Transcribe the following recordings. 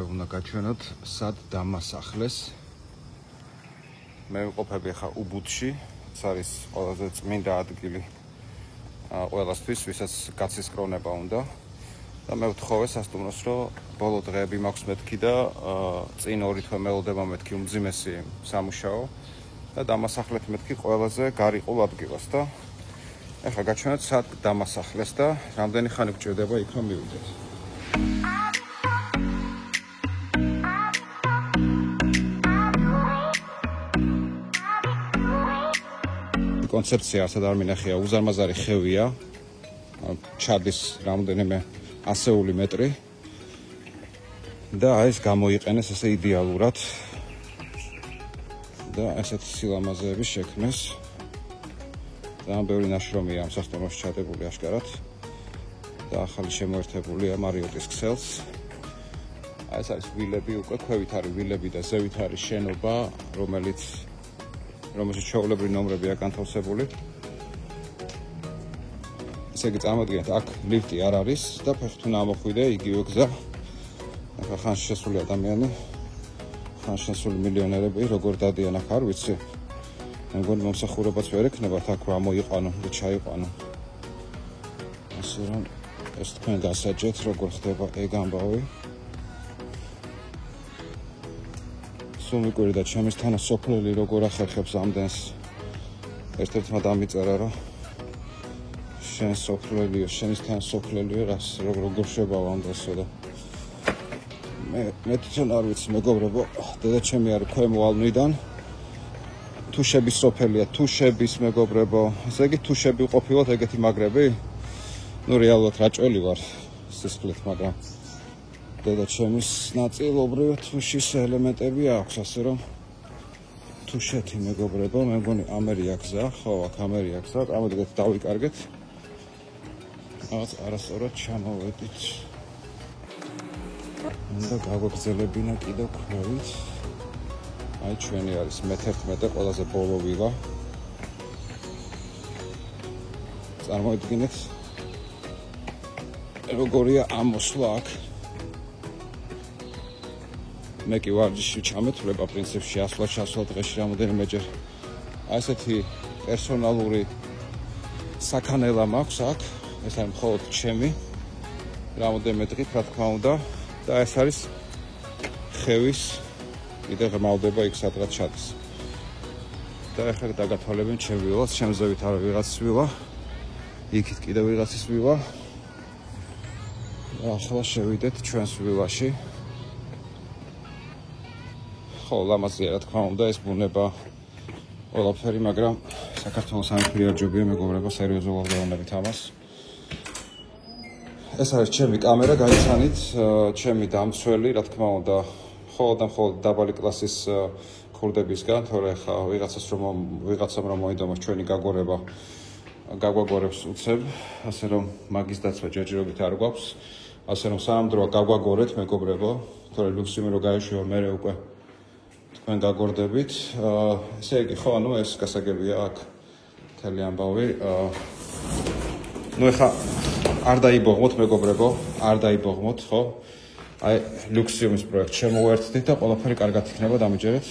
უნდა გაჩვენოთ სად დამასახლეს. მე ვიყოფები ხა უბუდში, ეს არის ყველაზე წმინდა ადგილი ყველასთვის, ვისაც კაცის კრონება უნდა. და მე ვთხოვე სასტუმროს, რომ ბოლო დღეები მაქვს მეთქი და წინ 2 თვე მელოდება მეთქი უმძიმესი სამუშაო და დამასახლეთ მეთქი ყველაზე გარიყულ ადგილას და ეხლა გაჩვენოთ სად დამასახლეს და რამდენი ხანი გჭირდება იქ რომ მივიდეთ. კონცეფცია ასად არ მინახია, უზარმაზარი ხევია, ჩადის რამდენიმე ასეული მეტრი და ეს გამოიყენეს ესე იდეალურად და ესეთი სილამაზეები შექმნეს. ძალიან ბევრი ნაშრომია ამ სასტუმროში ჩადებული აშკარად და ახალი შემოერთებულია მარიოტის ქსელს. ეს არის ვილები, უკვე ქვევით არის ვილები და ზევით არის შენობა, რომელიც ჩვეულებრივი ნომრებია განთავსებული. ესე იგი წარმოიდგინეთ, აქ ლიფტი არ არის და ფეხით უნდა ამოხვიდე იგივე გზა. ახლა ხანში შესული ადამიანი, ხანში შესული მილიონერები როგორ დადიან აქ არ ვიცი. მე მგონი მომსახურებაც ვერ ექნებათ აქ რა მოიყვანო და ჩაიყვანო. ასე რომ ეს თქვენ გასაჯეთ როგორ ხდება ეგ ამბავი. სულ მიკვირდა ჩემის თანასოფლელი როგორ ახერხებს ამდენს. ერთ-ერთმა დამიწერა რომ შენ სოფლელიო, შენის თანასოფლელიო, როგორ შევავა ამ დღესო და მე თვითონ არ ვიცი მეგობრებო, დედაჩემი არის ქვემო ალმიდან. თუშების სოფელია, თუშების მეგობრებო. ესე იგი თუშები ყოფილოთ ეგეთი მაგრები? ნუ რეალურად რაჭველი ვარ სისხლით, მაგრამ დედაჩემის ნაწილობრივ თუშის ელემენტები აქვს, ასე რომ თუშეთი მეგობრებო, მე მგონი ამერია გზა, ხო, აქ ამერია გზა, ამოდით დავიკარგეთ. რაღაც არასწორად ჩამოვედით. უნდა გავაგზელებინა კიდევ ქვევით. აი ჩვენი არის მე-11 ყველაზე ბოლო ვილა. წარმოიდგინეთ როგორია ამოსვლა აქ. მე კი ვარჯიში ჩამეთვლება პრინციპში ასვლა დღეში რამოდენიმეჯერ. აი ესეთი პერსონალური საქანელა მაქვს აქ. ეს არის მხოლოდ ჩემი. რამოდენიმე დღით რა თქმა უნდა და ეს არის ხევის კიდე ღრმავდება იქ სადღაც ჩადის. და ახლა დაგათვალებენ ჩემ ვილას, ჩემზევით არა ვიღაცის ვილა. იქით კიდე ვიღაცის ვილა. ახლა შევიდეთ ჩვენს ვილაში. ხო, ლამაზია რა თქმა უნდა ეს ბუნება ყველაფერი, მაგრამ საქართველოს სამფრიარჯობია მეგობრებო, სერიოზულად დავუნებით ამას. ეს არის ჩემი კამერა, გაიცანით, ჩემი დამცველი, რა თქმა უნდა, მხოლოდ დაბალი კლასის ქურდებისგან, თორე ხა ვიღაცამ რომ მოიდომოს ჩვენი გაგვაგორებს უცებ, ასე რომ მაგის დაცვა ჯერჯერობით არ გვაქვს, ასე რომ სანამდროა გაგვაგორეთ მეგობრებო, თორე ლუქსიუმი რო გაეშვება მერე უკვე თქვენ გაგორდებით. ესე იგი, ხო, ანუ ეს გასაგებია აქ მთელი ამბავი. ნუ ეხა არ დაიბოღმოთ მეგობრებო, არ დაიბოღმოთ, ხო? აი ლუქსიუმის პროექტ შემოვერთდით და ყველაფერი კარგად იქნება, დამიჯერეთ.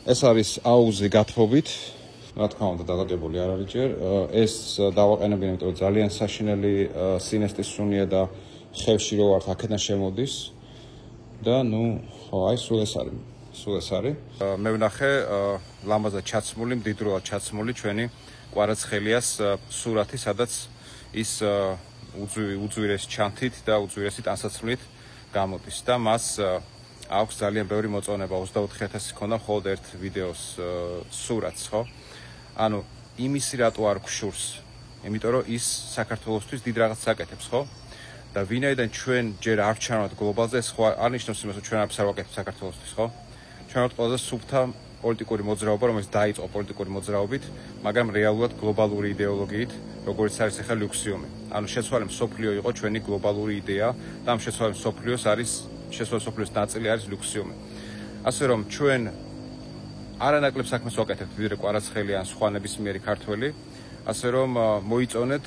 ეს არის აუზი გათბობით, რა თქმა უნდა დაგაგებული არ არის ჯერ. ეს დავაყენებინე, იმიტომ რომ ძალიან საშინელი სინესტის სუნია და ხევში რო ვართ, აქედან შემოდის. და ნუ ხო, აი სულ ეს არის. მე ვნახე ლამაზად ჩაცმული, მდიდრულად ჩაცმული ჩვენი კვარაცხელიას სურათი, სადაც ის უძვირეს ჩანთით და უძვირესი ტანსაცმლით გამოდის და მას აქვს ძალიან ბევრი მოწონება, 24,000 ქონდა მხოლოდ ერთ ვიდეოს სურათს, ხო? ანუ იმისი რატო არ გშურს? იმიტომ რომ ის საქართველოსთვის დიდ რაღაცას აკეთებს, ხო? და ვინაიდან ჩვენ ჯერ არ ვჩანოთ გლობალზე, ეს ხო არ ნიშნავს იმას, რომ ჩვენ არაფერს არ ვაკეთებთ საქართველოსთვის, ხო? ჩვენ ვართ ყველაზე სუფთა პოლიტიკური მოძრაობა, რომელიც დაიწყო პოლიტიკური მოძრაობით, მაგრამ რეალურად გლობალური იდეოლოგიით, როგორც არის ახლა ლუქსიუმი. ანუ შეცვალე მსოფლიო იყო ჩვენი გლობალური იდეა და ამ შეცვალე მსოფლიოს ნაწილი არის ლუქსიუმი. ასე რომ ჩვენ არანაკლებ საქმეს ვაკეთებთ ვიდრე კვარაცხელი ან სხვა ნებისმიერი ქართველი, ასე რომ მოიწონეთ,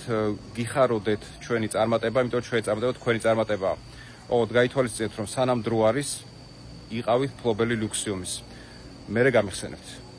გიხაროდეთ ჩვენი წარმატება, იმიტომ რომ ჩვენი წარმატება თქვენი წარმატებაა. ყოველდღე გაითვალისწინებთ, რომ სანამ დრო არის, იყავით მფლობელი ლუქსიუმის. მერე გამიხსენებთ.